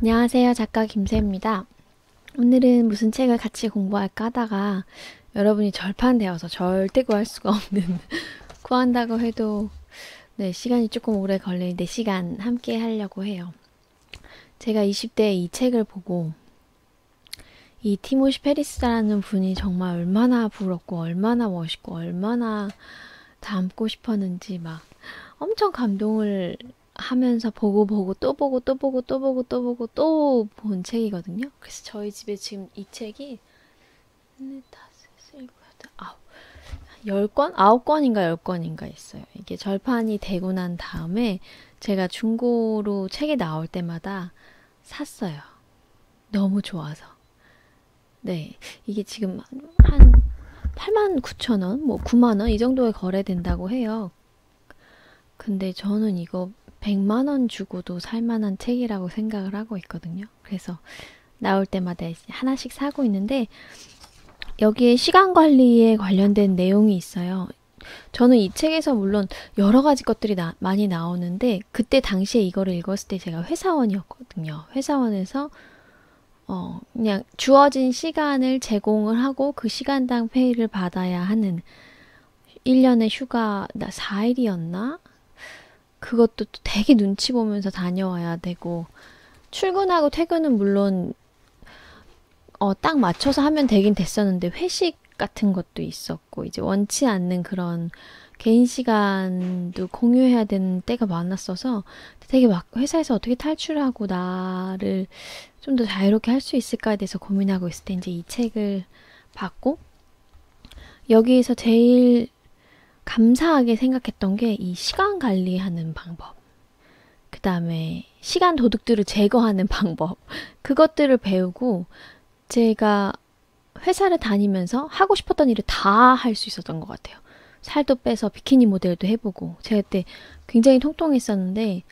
안녕하세요. 작가 김새입니다. 오늘은 무슨 책을 같이 공부할까 하다가 여러분이 절판되어서 절대 구할 수가 없는 구한다고 해도 네, 시간이 조금 오래 걸릴 4시간 함께 하려고 해요. 제가 20대에 이 책을 보고 이 티모시 페리스라는 분이 정말 얼마나 부럽고 얼마나 멋있고 얼마나 닮고 싶었는지 막 엄청 감동을 하면서 보고 또 보고 또 보고 또 보고 또 보고 또 본 책이거든요. 그래서 저희 집에 지금 이 책이 네, 다섯, 일곱, 여덟, 아홉, 10권? 9권인가 10권인가 있어요. 이게 절판이 되고 난 다음에 제가 중고로 책이 나올 때마다 샀어요. 너무 좋아서. 네, 이게 지금 한 89,000원, 뭐 9만원 이 정도에 거래된다고 해요. 근데 저는 이거 100만 원 주고도 살 만한 책이라고 생각을 하고 있거든요. 그래서 나올 때마다 이제 하나씩 사고 있는데 여기에 시간 관리에 관련된 내용이 있어요. 저는 이 책에서 물론 여러 가지 것들이 많이 나오는데 그때 당시에 이거를 읽었을 때 제가 회사원이었거든요. 회사원에서 그냥 주어진 시간을 제공을 하고 그 시간당 페이를 받아야 하는 1년에 휴가 4일이었나? 그것도 되게 눈치 보면서 다녀와야 되고 출근하고 퇴근은 물론 딱 맞춰서 하면 되긴 됐었는데 회식 같은 것도 있었고 이제 원치 않는 그런 개인 시간도 공유해야 되는 때가 많았어서 되게 막 회사에서 어떻게 탈출하고 나를 좀 더 자유롭게 할 수 있을까에 대해서 고민하고 있을 때 이제 이 책을 봤고 여기에서 제일 감사하게 생각했던 게 이 시간 관리하는 방법. 그 다음에 시간 도둑들을 제거하는 방법. 그것들을 배우고 제가 회사를 다니면서 하고 싶었던 일을 다 할 수 있었던 것 같아요. 살도 빼서 비키니 모델도 해보고 제가 그때 굉장히 통통했었는데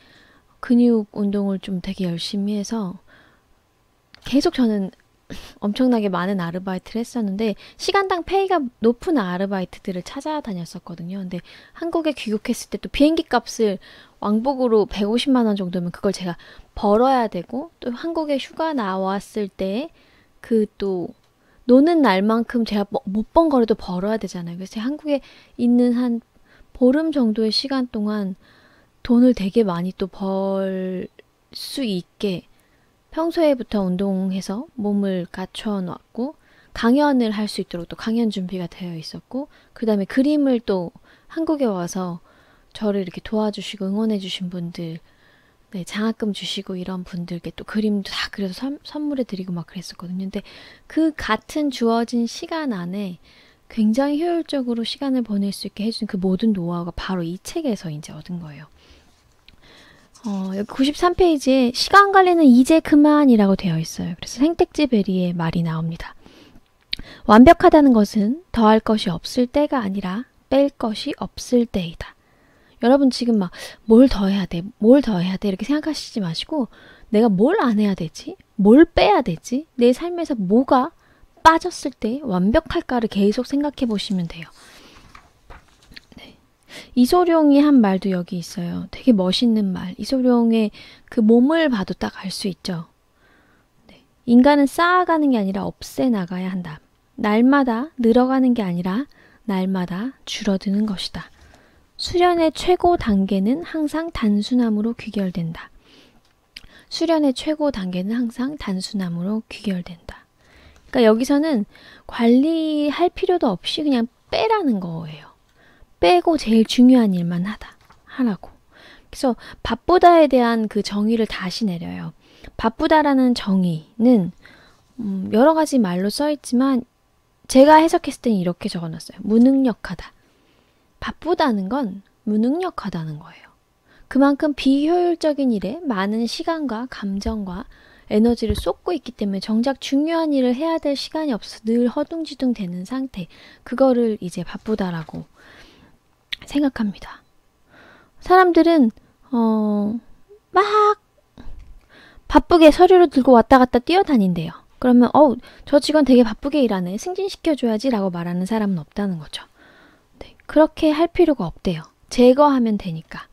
근육 운동을 좀 되게 열심히 해서 계속 저는 엄청나게 많은 아르바이트를 했었는데 시간당 페이가 높은 아르바이트들을 찾아다녔었거든요. 근데 한국에 귀국했을 때 또 비행기 값을 왕복으로 150만 원 정도면 그걸 제가 벌어야 되고 또 한국에 휴가 나왔을 때 그 또 노는 날만큼 제가 못 번 거라도 벌어야 되잖아요. 그래서 제가 한국에 있는 한 보름 정도의 시간 동안 돈을 되게 많이 또 벌 수 있게 평소에부터 운동해서 몸을 갖춰놨고 강연을 할 수 있도록 또 강연 준비가 되어 있었고 그 다음에 그림을 또 한국에 와서 저를 이렇게 도와주시고 응원해주신 분들 네, 장학금 주시고 이런 분들께 또 그림도 다 그려서 선물해 드리고 막 그랬었거든요. 근데 그 같은 주어진 시간 안에 굉장히 효율적으로 시간을 보낼 수 있게 해준 그 모든 노하우가 바로 이 책에서 이제 얻은 거예요. 여기 93페이지에 시간 관리는 이제 그만이라고 되어 있어요. 그래서 생택지 베리의 말이 나옵니다. 완벽하다는 것은 더할 것이 없을 때가 아니라 뺄 것이 없을 때이다. 여러분 지금 막 뭘 더 해야 돼? 뭘 더 해야 돼? 이렇게 생각하시지 마시고 내가 뭘 안 해야 되지? 뭘 빼야 되지? 내 삶에서 뭐가 빠졌을 때 완벽할까를 계속 생각해 보시면 돼요. 이소룡이 한 말도 여기 있어요. 되게 멋있는 말. 이소룡의 그 몸을 봐도 딱 알 수 있죠. 네. 인간은 쌓아가는 게 아니라 없애나가야 한다. 날마다 늘어가는 게 아니라 날마다 줄어드는 것이다. 수련의 최고 단계는 항상 단순함으로 귀결된다. 수련의 최고 단계는 항상 단순함으로 귀결된다. 그러니까 여기서는 관리할 필요도 없이 그냥 빼라는 거예요. 빼고 제일 중요한 일만 하라고. 그래서 바쁘다에 대한 그 정의를 다시 내려요. 바쁘다라는 정의는 여러 가지 말로 써있지만 제가 해석했을 때는 이렇게 적어놨어요. 무능력하다. 바쁘다는 건 무능력하다는 거예요. 그만큼 비효율적인 일에 많은 시간과 감정과 에너지를 쏟고 있기 때문에 정작 중요한 일을 해야 될 시간이 없어서 늘 허둥지둥 되는 상태. 그거를 이제 바쁘다라고 생각합니다. 사람들은 막 바쁘게 서류를 들고 왔다 갔다 뛰어다닌대요. 그러면 저 직원 되게 바쁘게 일하네. 승진시켜줘야지 라고 말하는 사람은 없다는 거죠. 네, 그렇게 할 필요가 없대요. 제거하면 되니까.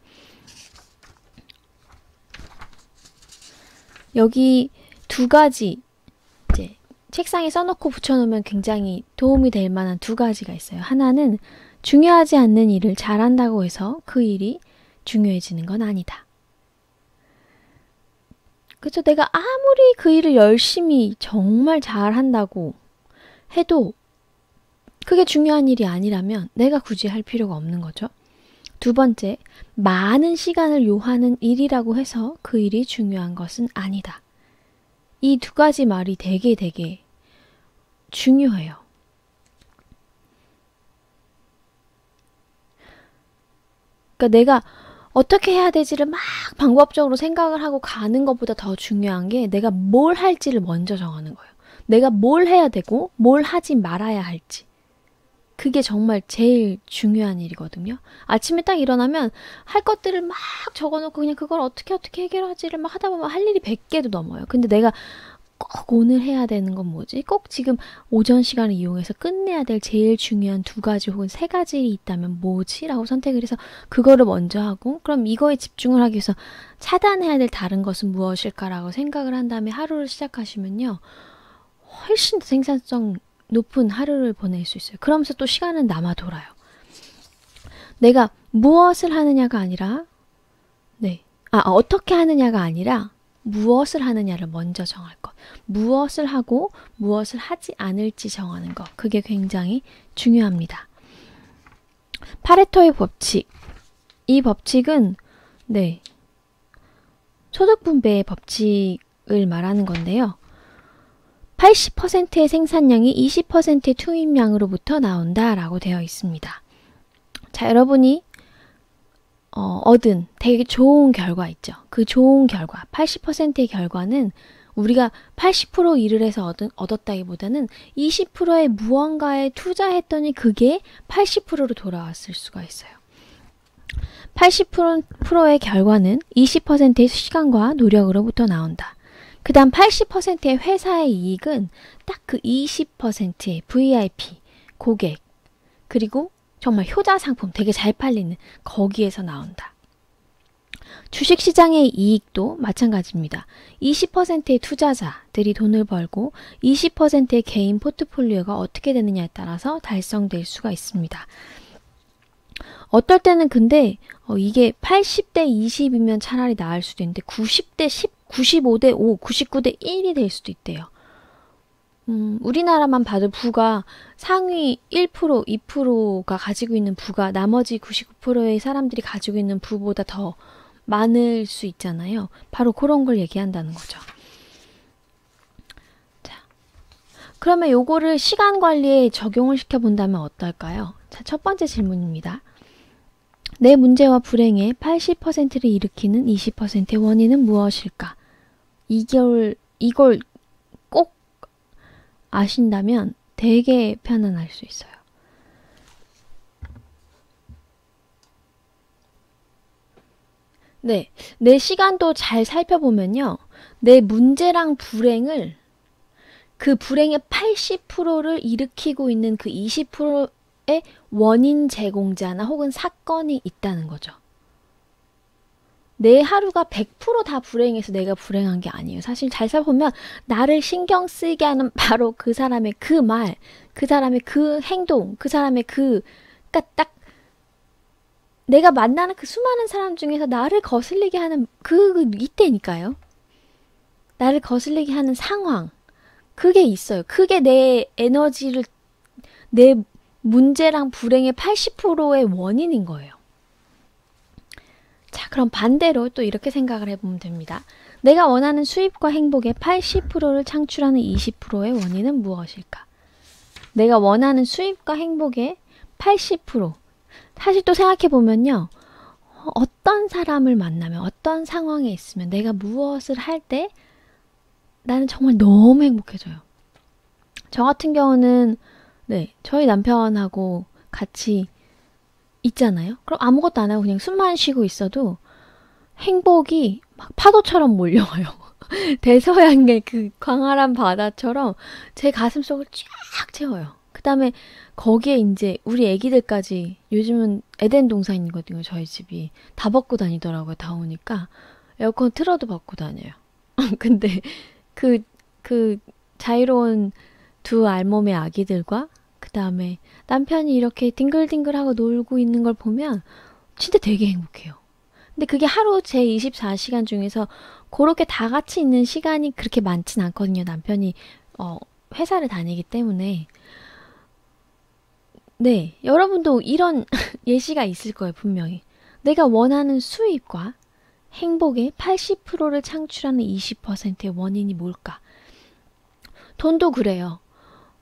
여기 두 가지 이제 책상에 써놓고 붙여놓으면 굉장히 도움이 될 만한 두 가지가 있어요. 하나는 중요하지 않는 일을 잘한다고 해서 그 일이 중요해지는 건 아니다. 그쵸? 내가 아무리 그 일을 열심히 정말 잘한다고 해도 그게 중요한 일이 아니라면 내가 굳이 할 필요가 없는 거죠. 두 번째, 많은 시간을 요하는 일이라고 해서 그 일이 중요한 것은 아니다. 이 두 가지 말이 되게 중요해요. 그러니까 내가 어떻게 해야 되지를 막 방법적으로 생각을 하고 가는 것보다 더 중요한 게 내가 뭘 할지를 먼저 정하는 거예요. 내가 뭘 해야 되고 뭘 하지 말아야 할지. 그게 정말 제일 중요한 일이거든요. 아침에 딱 일어나면 할 것들을 막 적어놓고 그냥 그걸 어떻게 해결하지를 막 하다 보면 할 일이 100개도 넘어요. 근데 내가 꼭 오늘 해야 되는 건 뭐지? 꼭 지금 오전 시간을 이용해서 끝내야 될 제일 중요한 두 가지 혹은 세 가지 있다면 뭐지? 라고 선택을 해서 그거를 먼저 하고 그럼 이거에 집중을 하기 위해서 차단해야 될 다른 것은 무엇일까라고 생각을 한 다음에 하루를 시작하시면요. 훨씬 더 생산성 높은 하루를 보낼 수 있어요. 그러면서 또 시간은 남아 돌아요. 내가 무엇을 하느냐가 아니라 어떻게 하느냐가 아니라 무엇을 하느냐를 먼저 정할 것. 무엇을 하고 무엇을 하지 않을지 정하는 것. 그게 굉장히 중요합니다. 파레토의 법칙. 이 법칙은 소득 분배의 법칙을 말하는 건데요. 80%의 생산량이 20%의 투입량으로부터 나온다라고 되어 있습니다. 자, 여러분이 얻은 되게 좋은 결과 있죠. 그 좋은 결과, 80%의 결과는 우리가 80% 일을 해서 얻었다기보다는 20%의 무언가에 투자했더니 그게 80%로 돌아왔을 수가 있어요. 80%의 결과는 20%의 시간과 노력으로부터 나온다. 그 다음 80%의 회사의 이익은 딱 그 20%의 VIP, 고객, 그리고 정말 효자 상품 되게 잘 팔리는 거기에서 나온다. 주식시장의 이익도 마찬가지입니다. 20%의 투자자들이 돈을 벌고 20%의 개인 포트폴리오가 어떻게 되느냐에 따라서 달성될 수가 있습니다. 어떨 때는 근데 이게 80대 20이면 차라리 나을 수도 있는데 90대 10, 95대 5, 99대 1이 될 수도 있대요. 우리나라만 봐도 부가 상위 1%, 2%가 가지고 있는 부가 나머지 99%의 사람들이 가지고 있는 부보다 더 많을 수 있잖아요. 바로 그런 걸 얘기한다는 거죠. 자, 그러면 요거를 시간 관리에 적용을 시켜본다면 어떨까요? 자, 첫 번째 질문입니다. 내 문제와 불행의 80%를 일으키는 20%의 원인은 무엇일까? 이걸 꼭 아신다면 되게 편안할 수 있어요. 내 시간도 잘 살펴보면요. 내 문제랑 불행을 그 불행의 80%를 일으키고 있는 그 20%의 원인 제공자나 혹은 사건이 있다는 거죠. 내 하루가 100% 다 불행해서 내가 불행한 게 아니에요. 사실 잘 살펴보면 나를 신경 쓰이게 하는 바로 그 사람의 그 말, 그 사람의 그 행동, 그 사람의 그러니까 딱 내가 만나는 그 수많은 사람 중에서 나를 거슬리게 하는 이때니까요. 나를 거슬리게 하는 상황, 그게 있어요. 그게 내 에너지를, 내 문제랑 불행의 80%의 원인인 거예요. 자, 그럼 반대로 또 이렇게 생각을 해보면 됩니다. 내가 원하는 수입과 행복의 80%를 창출하는 20%의 원인은 무엇일까? 내가 원하는 수입과 행복의 80%. 사실 또 생각해보면요. 어떤 사람을 만나면, 어떤 상황에 있으면 내가 무엇을 할 때 나는 정말 너무 행복해져요. 저 같은 경우는 저희 남편하고 같이 있잖아요. 그럼 아무것도 안 하고 그냥 숨만 쉬고 있어도 행복이 막 파도처럼 몰려와요. 대서양의 그 광활한 바다처럼 제 가슴속을 쫙 채워요. 그 다음에 거기에 이제 우리 애기들까지 요즘은 에덴 동산이거든요. 저희 집이 다 벗고 다니더라고요. 더우니까 에어컨 틀어도 벗고 다녀요. 근데 그, 그 자유로운 두 알몸의 아기들과 그 다음에 남편이 이렇게 뒹글뒹글하고 놀고 있는 걸 보면 진짜 되게 행복해요. 근데 그게 하루 제 24시간 중에서 그렇게 다 같이 있는 시간이 그렇게 많진 않거든요. 남편이 회사를 다니기 때문에. 네, 여러분도 이런 예시가 있을 거예요, 분명히. 내가 원하는 수입과 행복의 80%를 창출하는 20%의 원인이 뭘까? 돈도 그래요.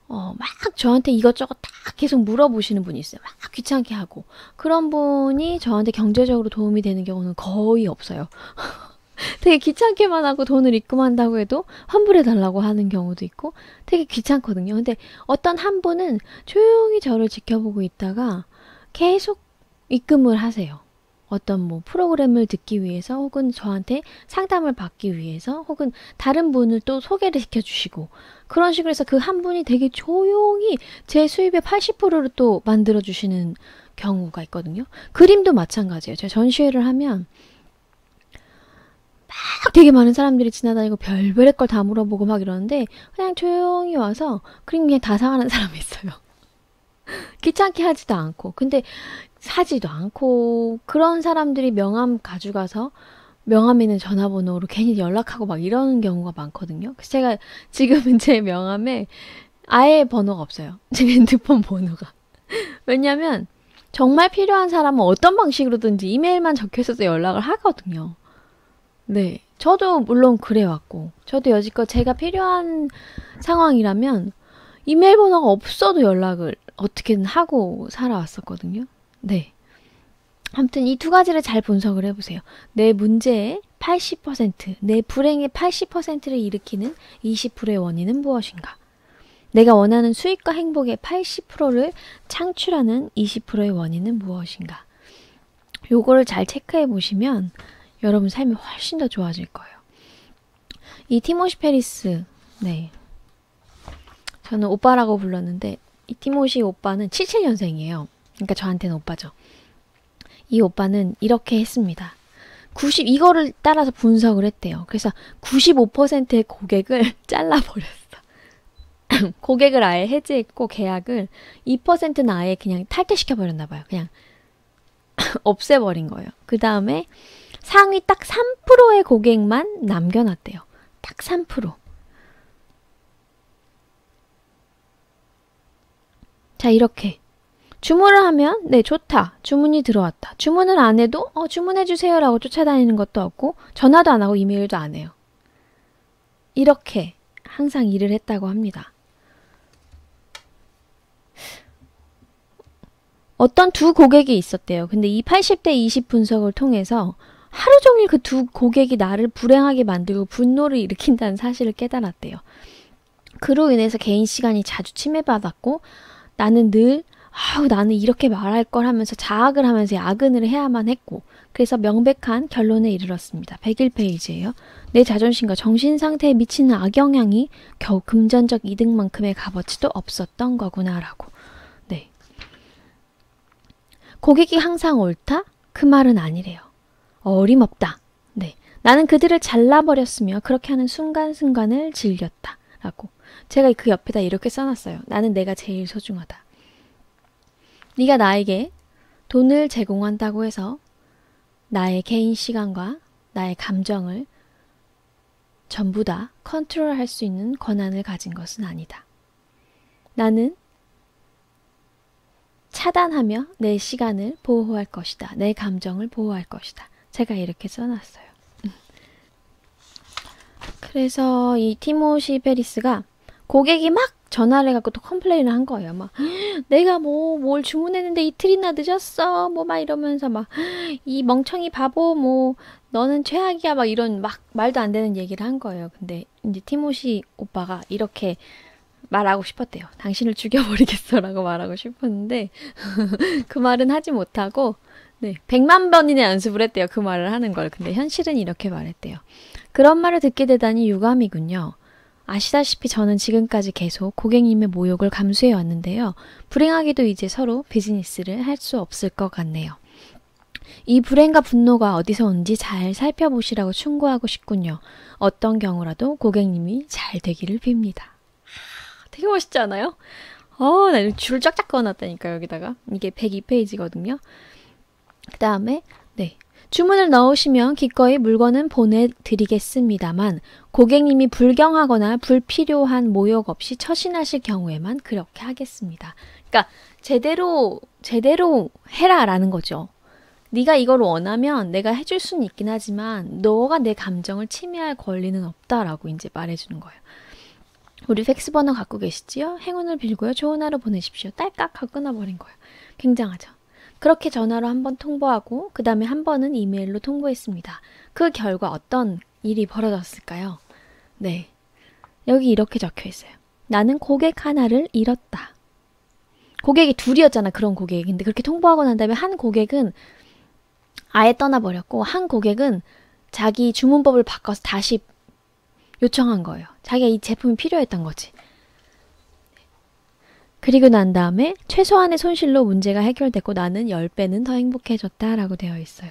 막 저한테 이것저것 다 계속 물어보시는 분이 있어요. 막 귀찮게 하고. 그런 분이 저한테 경제적으로 도움이 되는 경우는 거의 없어요. 되게 귀찮게만 하고 돈을 입금한다고 해도 환불해달라고 하는 경우도 있고 되게 귀찮거든요. 근데 어떤 한 분은 조용히 저를 지켜보고 있다가 계속 입금을 하세요. 어떤 뭐 프로그램을 듣기 위해서 혹은 저한테 상담을 받기 위해서 혹은 다른 분을 또 소개를 시켜주시고 그런 식으로 해서 그 한 분이 되게 조용히 제 수입의 80%를 또 만들어주시는 경우가 있거든요. 그림도 마찬가지예요. 제가 전시회를 하면 막 되게 많은 사람들이 지나다니고 별별의 걸 다 물어보고 막 이러는데 그냥 조용히 와서 그림 그냥 다 사가는 사람이 있어요. 귀찮게 하지도 않고 근데 사지도 않고 그런 사람들이 명함 가져가서 명함에는 전화번호로 괜히 연락하고 막 이러는 경우가 많거든요. 그래서 제가 지금은 제 명함에 아예 번호가 없어요. 제 핸드폰 번호가. 왜냐면 정말 필요한 사람은 어떤 방식으로든지 이메일만 적혀 있어서 연락을 하거든요. 네. 저도 물론 그래왔고 저도 여지껏 제가 필요한 상황이라면 이메일 번호가 없어도 연락을 어떻게든 하고 살아왔었거든요. 네. 아무튼 이 두 가지를 잘 분석을 해보세요. 내 문제의 80%, 내 불행의 80%를 일으키는 20%의 원인은 무엇인가? 내가 원하는 수익과 행복의 80%를 창출하는 20%의 원인은 무엇인가? 요거를 잘 체크해 보시면 여러분 삶이 훨씬 더 좋아질 거예요. 이 티모시 페리스, 네. 저는 오빠라고 불렀는데 이 티모시 오빠는 77년생이에요. 그러니까 저한테는 오빠죠. 이 오빠는 이렇게 했습니다. 이거를 따라서 분석을 했대요. 그래서 95%의 고객을 잘라버렸어. 고객을 아예 해지했고 계약을 2%는 아예 그냥 탈퇴시켜버렸나 봐요. 그냥 없애버린 거예요. 그 다음에 상위 딱 3%의 고객만 남겨놨대요. 딱 3%. 자, 이렇게 주문을 하면 네 좋다. 주문이 들어왔다. 주문을 안 해도 주문해주세요 라고 쫓아다니는 것도 없고 전화도 안 하고 이메일도 안 해요. 이렇게 항상 일을 했다고 합니다. 어떤 두 고객이 있었대요. 근데 이 80대 20 분석을 통해서 하루 종일 그 두 고객이 나를 불행하게 만들고 분노를 일으킨다는 사실을 깨달았대요. 그로 인해서 개인 시간이 자주 침해받았고 나는 이렇게 말할 걸 하면서 자학을 하면서 야근을 해야만 했고 그래서 명백한 결론에 이르렀습니다. 101페이지예요. 내 자존심과 정신 상태에 미치는 악영향이 겨우 금전적 이득만큼의 값어치도 없었던 거구나라고. 네. 고객이 항상 옳다? 그 말은 아니래요. 어림없다. 네. 나는 그들을 잘라버렸으며 그렇게 하는 순간순간을 즐겼다. 라고. 제가 그 옆에다 이렇게 써놨어요. 나는 내가 제일 소중하다. 네가 나에게 돈을 제공한다고 해서 나의 개인 시간과 나의 감정을 전부 다 컨트롤할 수 있는 권한을 가진 것은 아니다. 나는 차단하며 내 시간을 보호할 것이다. 내 감정을 보호할 것이다. 제가 이렇게 써놨어요. 그래서 이 티모시 페리스가 고객이 막 전화를 해갖고 또 컴플레인을 한 거예요. 막 내가 뭘 주문했는데 이틀이나 늦었어. 막 이러면서 막 이 멍청이 바보 너는 최악이야. 막 이런 막 말도 안 되는 얘기를 한 거예요. 근데 이제 티모시 오빠가 이렇게 말하고 싶었대요. 당신을 죽여버리겠어라고 말하고 싶었는데 그 말은 하지 못하고 100만 번이나 연습을 했대요. 그 말을 하는 걸. 근데 현실은 이렇게 말했대요. 그런 말을 듣게 되다니 유감이군요. 아시다시피 저는 지금까지 계속 고객님의 모욕을 감수해 왔는데요. 불행하게도 이제 서로 비즈니스를 할 수 없을 것 같네요. 이 불행과 분노가 어디서 온지 잘 살펴보시라고 충고하고 싶군요. 어떤 경우라도 고객님이 잘 되기를 빕니다. 되게 멋있지 않아요? 나 줄을 쫙쫙 그어놨다니까 여기다가. 이게 102페이지거든요. 그 다음에 네. 주문을 넣으시면 기꺼이 물건은 보내드리겠습니다만 고객님이 불경하거나 불필요한 모욕 없이 처신하실 경우에만 그렇게 하겠습니다. 그러니까 제대로 해라라는 거죠. 네가 이걸 원하면 내가 해줄 수는 있긴 하지만 너가 내 감정을 침해할 권리는 없다라고 이제 말해주는 거예요. 우리 팩스 번호 갖고 계시지요? 행운을 빌고요. 좋은 하루 보내십시오. 딸깍 하고 끊어버린 거예요. 굉장하죠. 그렇게 전화로 한 번 통보하고 그 다음에 한 번은 이메일로 통보했습니다. 그 결과 어떤 일이 벌어졌을까요? 네, 여기 이렇게 적혀 있어요. 나는 고객 하나를 잃었다. 고객이 둘이었잖아, 그런 고객이. 근데 그렇게 통보하고 난 다음에 한 고객은 아예 떠나버렸고 한 고객은 자기 주문법을 바꿔서 다시 요청한 거예요. 자기가 이 제품이 필요했던 거지. 그리고 난 다음에 최소한의 손실로 문제가 해결됐고 나는 10배는 더 행복해졌다라고 되어 있어요.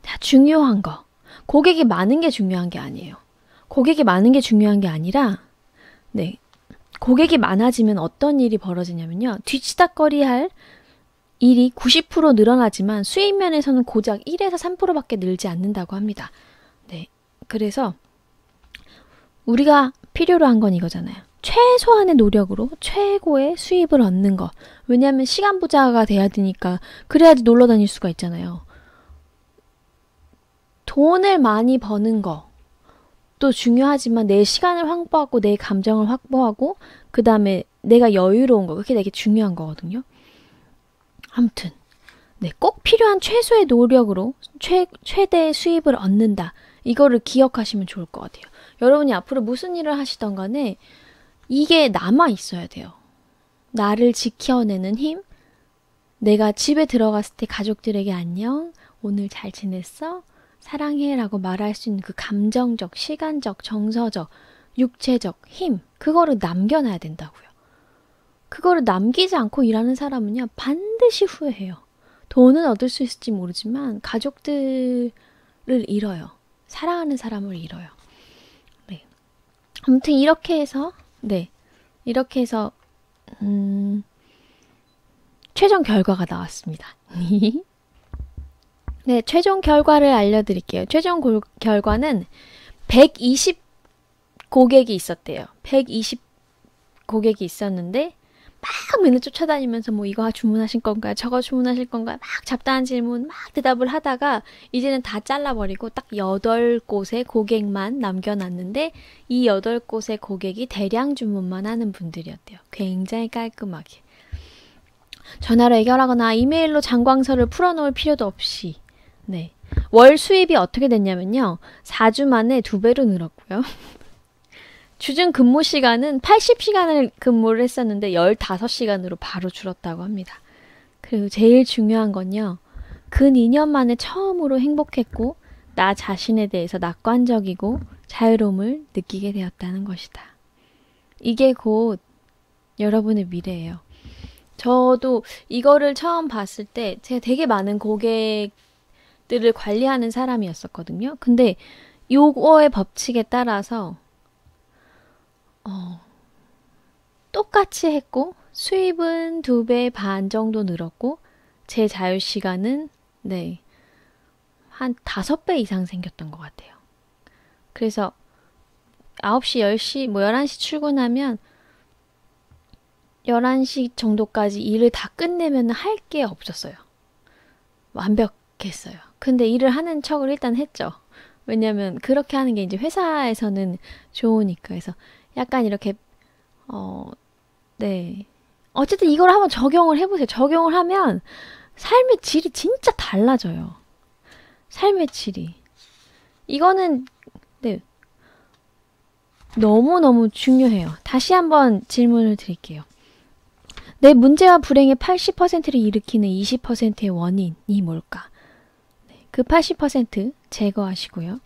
자, 중요한 거. 고객이 많은 게 중요한 게 아니에요. 고객이 많은 게 중요한 게 아니라 네, 고객이 많아지면 어떤 일이 벌어지냐면요. 뒤치다꺼리 할 일이 90% 늘어나지만 수익 면에서는 고작 1에서 3%밖에 늘지 않는다고 합니다. 네, 그래서 우리가 필요로 한 건 이거잖아요. 최소한의 노력으로 최고의 수입을 얻는 거. 왜냐하면 시간 부자가 돼야 되니까 그래야지 놀러 다닐 수가 있잖아요. 돈을 많이 버는 것도 중요하지만 내 시간을 확보하고 내 감정을 확보하고 그 다음에 내가 여유로운 거. 그게 되게 중요한 거거든요. 아무튼 네, 꼭 필요한 최소의 노력으로 최대의 수입을 얻는다. 이거를 기억하시면 좋을 것 같아요. 여러분이 앞으로 무슨 일을 하시던 간에 이게 남아 있어야 돼요. 나를 지켜내는 힘, 내가 집에 들어갔을 때 가족들에게 안녕, 오늘 잘 지냈어? 사랑해 라고 말할 수 있는 그 감정적, 시간적, 정서적, 육체적 힘, 그거를 남겨놔야 된다고요. 그거를 남기지 않고 일하는 사람은요, 반드시 후회해요. 돈은 얻을 수 있을지 모르지만 가족들을 잃어요. 사랑하는 사람을 잃어요. 네. 아무튼 이렇게 해서 최종 결과가 나왔습니다. 네, 최종 결과를 알려드릴게요. 최종 결과는 120 고객이 있었대요. 120 고객이 있었는데 막 맨날 쫓아다니면서 뭐 이거 주문하실 건가요? 저거 주문하실 건가요? 막 잡다한 질문 막 대답을 하다가 이제는 다 잘라버리고 딱 8곳의 고객만 남겨놨는데 이 8곳의 고객이 대량 주문만 하는 분들이었대요. 굉장히 깔끔하게. 전화로 해결하거나 이메일로 장광서를 풀어놓을 필요도 없이 네. 월 수입이 어떻게 됐냐면요. 4주 만에 2배로 늘었고요. 주중 근무 시간은 80시간을 근무를 했었는데 15시간으로 바로 줄었다고 합니다. 그리고 제일 중요한 건요. 근 2년 만에 처음으로 행복했고 나 자신에 대해서 낙관적이고 자유로움을 느끼게 되었다는 것이다. 이게 곧 여러분의 미래예요. 저도 이거를 처음 봤을 때 제가 되게 많은 고객들을 관리하는 사람이었었거든요. 근데 요거의 법칙에 따라서 똑같이 했고 수입은 2배 반 정도 늘었고 제 자유시간은 네, 한 5배 이상 생겼던 것 같아요. 그래서 9시, 10시, 뭐 11시 출근하면 11시 정도까지 일을 다 끝내면 할 게 없었어요. 완벽했어요. 근데 일을 하는 척을 일단 했죠. 왜냐면 그렇게 하는 게 이제 회사에서는 좋으니까. 그래서 약간 이렇게 네. 어쨌든 이걸 한번 적용을 해보세요. 적용을 하면 삶의 질이 진짜 달라져요. 삶의 질이. 이거는 네. 너무너무 중요해요. 다시 한번 질문을 드릴게요. 내 문제와 불행의 80%를 일으키는 20%의 원인이 뭘까? 네. 그 80% 제거하시고요.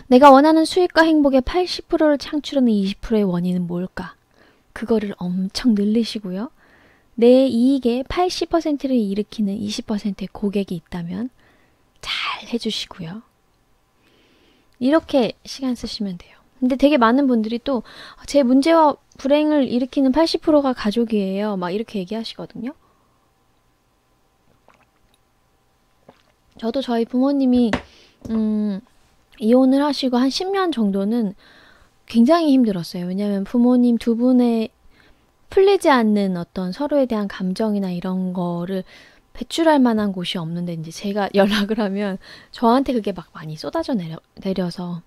내가 원하는 수익과 행복의 80%를 창출하는 20%의 원인은 뭘까? 그거를 엄청 늘리시고요. 내 이익의 80%를 일으키는 20%의 고객이 있다면 잘 해주시고요. 이렇게 시간 쓰시면 돼요. 근데 되게 많은 분들이 또 제 문제와 불행을 일으키는 80%가 가족이에요. 막 이렇게 얘기하시거든요. 저도 저희 부모님이 이혼을 하시고 한 10년 정도는 굉장히 힘들었어요. 왜냐하면 부모님 두 분의 풀리지 않는 어떤 서로에 대한 감정이나 이런 거를 배출할 만한 곳이 없는데 이제 제가 연락을 하면 저한테 그게 막 많이 쏟아져 내려서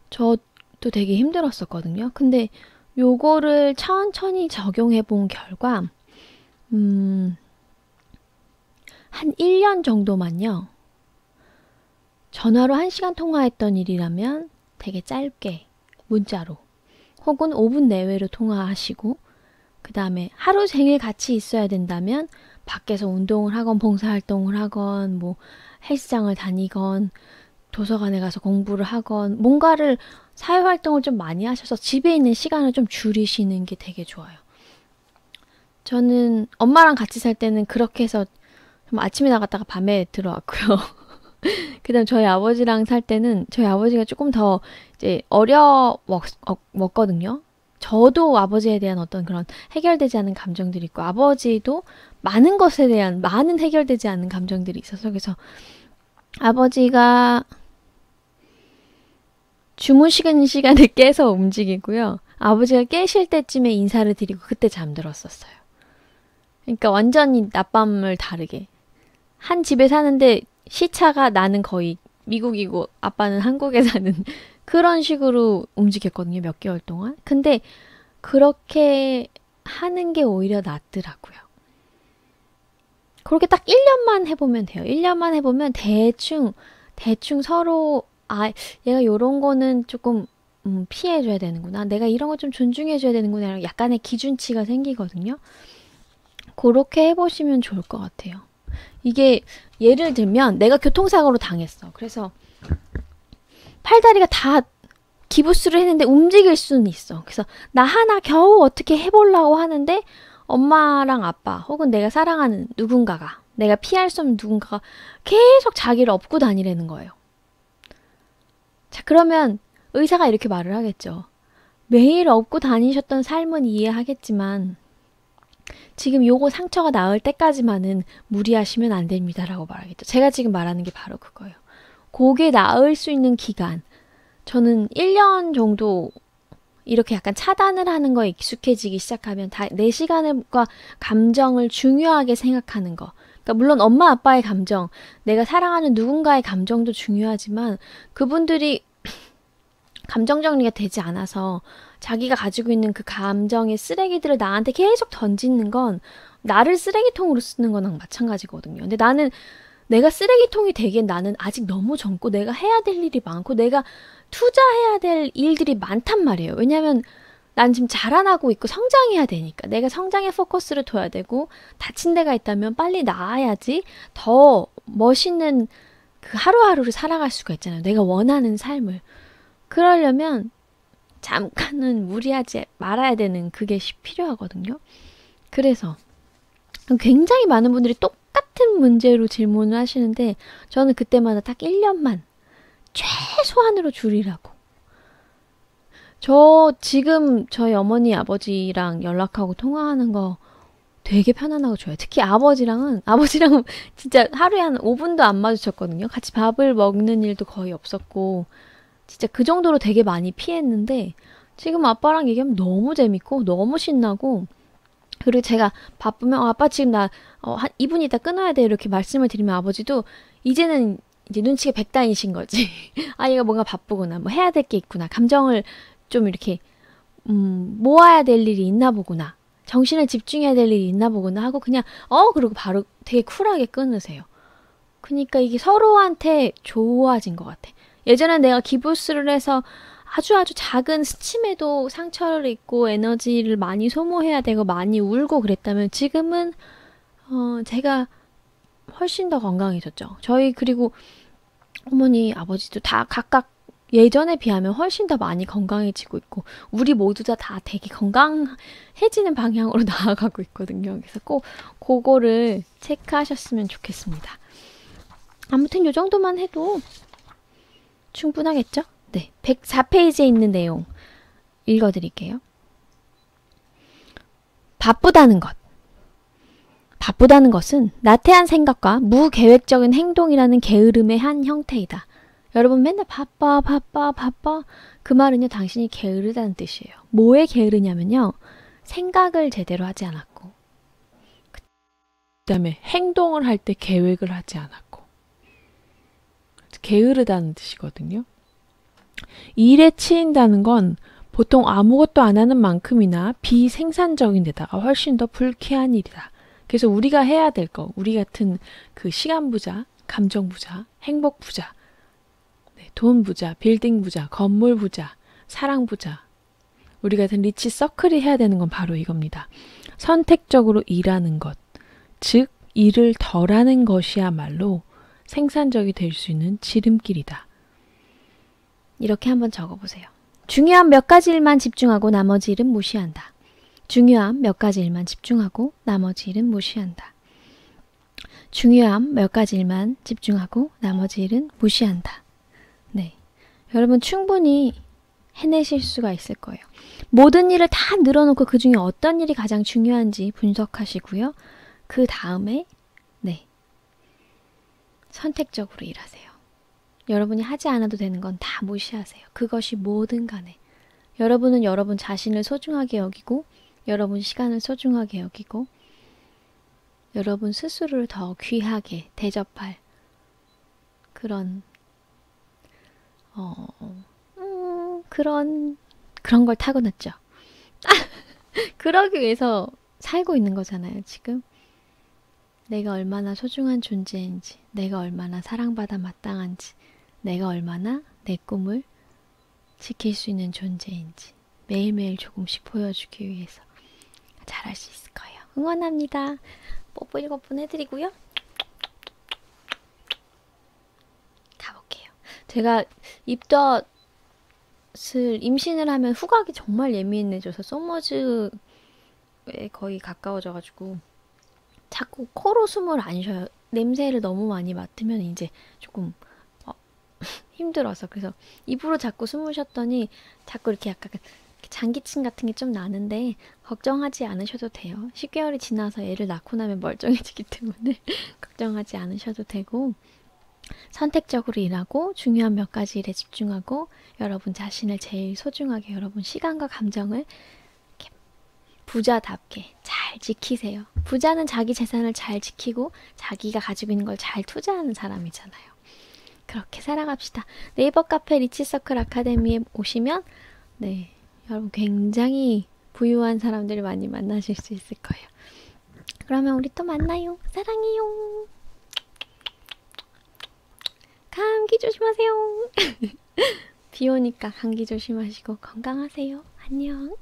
저도 되게 힘들었었거든요. 근데 요거를 천천히 적용해 본 결과 한 1년 정도만요. 전화로 1시간 통화했던 일이라면 되게 짧게 문자로 혹은 5분 내외로 통화하시고 그 다음에 하루 종일 같이 있어야 된다면 밖에서 운동을 하건 봉사활동을 하건 뭐 헬스장을 다니건 도서관에 가서 공부를 하건 뭔가를 사회활동을 좀 많이 하셔서 집에 있는 시간을 좀 줄이시는 게 되게 좋아요. 저는 엄마랑 같이 살 때는 그렇게 해서 좀 아침에 나갔다가 밤에 들어왔고요. 그 다음 저희 아버지랑 살 때는 저희 아버지가 조금 더 이제 어려웠거든요. 저도 아버지에 대한 어떤 그런 해결되지 않은 감정들이 있고 아버지도 많은 것에 대한 많은 해결되지 않은 감정들이 있어서 그래서 아버지가 주무시는 시간에 깨서 움직이고요. 아버지가 깨실 때쯤에 인사를 드리고 그때 잠들었었어요. 그러니까 완전히 낮밤을 다르게. 한 집에 사는데 시차가 나는 거의 미국이고 아빠는 한국에 사는 그런 식으로 움직였거든요. 몇 개월 동안. 근데 그렇게 하는 게 오히려 낫더라고요. 그렇게 딱 1년만 해보면 돼요. 1년만 해보면 대충 서로 얘가 요런 거는 조금 피해줘야 되는구나. 내가 이런 거 좀 존중해줘야 되는구나. 약간의 기준치가 생기거든요. 그렇게 해보시면 좋을 것 같아요. 이게 예를 들면 내가 교통사고로 당했어. 그래서 팔다리가 다 기부스를 했는데 움직일 수는 있어. 그래서 나 하나 겨우 어떻게 해보려고 하는데 엄마랑 아빠 혹은 내가 사랑하는 누군가가 내가 피할 수 없는 누군가가 계속 자기를 업고 다니려는 거예요. 자, 그러면 의사가 이렇게 말을 하겠죠. 매일 업고 다니셨던 삶은 이해하겠지만 지금 요거 상처가 나을 때까지만은 무리하시면 안 됩니다라고 말하겠죠. 제가 지금 말하는 게 바로 그거예요. 그게 나을 수 있는 기간. 저는 1년 정도 이렇게 약간 차단을 하는 거에 익숙해지기 시작하면 내 시간과 감정을 중요하게 생각하는 거. 그러니까 물론 엄마 아빠의 감정, 내가 사랑하는 누군가의 감정도 중요하지만 그분들이 감정 정리가 되지 않아서 자기가 가지고 있는 그 감정의 쓰레기들을 나한테 계속 던지는 건 나를 쓰레기통으로 쓰는 거랑 마찬가지거든요. 근데 나는 내가 쓰레기통이 되기엔 나는 아직 너무 젊고 내가 해야 될 일이 많고 내가 투자해야 될 일들이 많단 말이에요. 왜냐면 난 지금 자라나고 있고 성장해야 되니까 내가 성장에 포커스를 둬야 되고 다친 데가 있다면 빨리 나아야지 더 멋있는 그 하루하루를 살아갈 수가 있잖아요. 내가 원하는 삶을. 그러려면 잠깐은 무리하지 말아야 되는 그게 필요하거든요. 그래서 굉장히 많은 분들이 똑같은 문제로 질문을 하시는데 저는 그때마다 딱 1년만 최소한으로 줄이라고. 저 지금 저희 어머니 아버지랑 연락하고 통화하는 거 되게 편안하고 좋아요. 특히 아버지랑은 진짜 하루에 한 5분도 안 마주쳤거든요. 같이 밥을 먹는 일도 거의 없었고 진짜 그 정도로 되게 많이 피했는데 지금 아빠랑 얘기하면 너무 재밌고 너무 신나고 그리고 제가 바쁘면 아빠 지금 나 한 2분 있다 끊어야 돼 이렇게 말씀을 드리면 아버지도 이제는 이제 눈치가 백단이신 거지. 아 얘가 뭔가 바쁘구나 뭐 해야 될 게 있구나 감정을 좀 이렇게 모아야 될 일이 있나 보구나 정신을 집중해야 될 일이 있나 보구나 하고 그냥 그리고 바로 되게 쿨하게 끊으세요. 그러니까 이게 서로한테 좋아진 것 같아. 예전에 내가 기부스를 해서 아주 작은 스침에도 상처를 입고 에너지를 많이 소모해야 되고 많이 울고 그랬다면 지금은 제가 훨씬 더 건강해졌죠. 저희 그리고 어머니 아버지도 다 각각 예전에 비하면 훨씬 더 많이 건강해지고 있고 우리 모두 다 되게 건강해지는 방향으로 나아가고 있거든요. 그래서 꼭 그거를 체크하셨으면 좋겠습니다. 아무튼 이 정도만 해도 충분하겠죠? 네, 104페이지에 있는 내용 읽어드릴게요. 바쁘다는 것. 바쁘다는 것은 나태한 생각과 무계획적인 행동이라는 게으름의 한 형태이다. 여러분 맨날 바빠 바빠 바빠 그 말은요 당신이 게으르다는 뜻이에요. 뭐에 게으르냐면요 생각을 제대로 하지 않았고 그 다음에 행동을 할 때 계획을 하지 않았고 게으르다는 뜻이거든요. 일에 치인다는 건 보통 아무것도 안 하는 만큼이나 비생산적인 데다가 훨씬 더 불쾌한 일이다. 그래서 우리가 해야 될 거, 우리 같은 그 시간 부자, 감정 부자, 행복 부자, 돈 부자, 빌딩 부자, 건물 부자, 사랑 부자, 우리 같은 리치 서클이 해야 되는 건 바로 이겁니다. 선택적으로 일하는 것, 즉 일을 덜 하는 것이야말로 생산적이 될 수 있는 지름길이다. 이렇게 한번 적어보세요. 중요한 몇 가지 일만 집중하고 나머지 일은 무시한다. 중요한 몇 가지 일만 집중하고 나머지 일은 무시한다. 중요한 몇 가지 일만 집중하고 나머지 일은 무시한다. 네, 여러분 충분히 해내실 수가 있을 거예요. 모든 일을 다 늘어놓고 그 중에 어떤 일이 가장 중요한지 분석하시고요. 그 다음에 선택적으로 일하세요. 여러분이 하지 않아도 되는 건 다 무시하세요. 그것이 뭐든 간에. 여러분은 여러분 자신을 소중하게 여기고 여러분 시간을 소중하게 여기고 여러분 스스로를 더 귀하게 대접할 그런 그런 걸 타고났죠. 그러기 위해서 살고 있는 거잖아요, 지금. 내가 얼마나 소중한 존재인지, 내가 얼마나 사랑받아 마땅한지, 내가 얼마나 내 꿈을 지킬 수 있는 존재인지 매일매일 조금씩 보여주기 위해서 잘할 수 있을 거예요. 응원합니다. 뽀뽀 7번 해드리고요. 가볼게요. 제가 입덧을 임신을 하면 후각이 정말 예민해져서 소머즈에 거의 가까워져가지고 자꾸 코로 숨을 안 쉬어요. 냄새를 너무 많이 맡으면 이제 조금 힘들어서 그래서 입으로 자꾸 숨을 쉬었더니 자꾸 이렇게 약간 장기침 같은 게 좀 나는데 걱정하지 않으셔도 돼요. 10개월이 지나서 애를 낳고 나면 멀쩡해지기 때문에 걱정하지 않으셔도 되고 선택적으로 일하고 중요한 몇 가지 일에 집중하고 여러분 자신을 제일 소중하게 여러분 시간과 감정을 이렇게 부자답게 잘 지키세요. 부자는 자기 재산을 잘 지키고 자기가 가지고 있는 걸 잘 투자하는 사람이잖아요. 그렇게 살아갑시다. 네이버 카페 리치서클 아카데미에 오시면 여러분 굉장히 부유한 사람들을 많이 만나실 수 있을 거예요. 그러면 우리 또 만나요. 사랑해요. 감기 조심하세요. 비 오니까 감기 조심하시고 건강하세요. 안녕.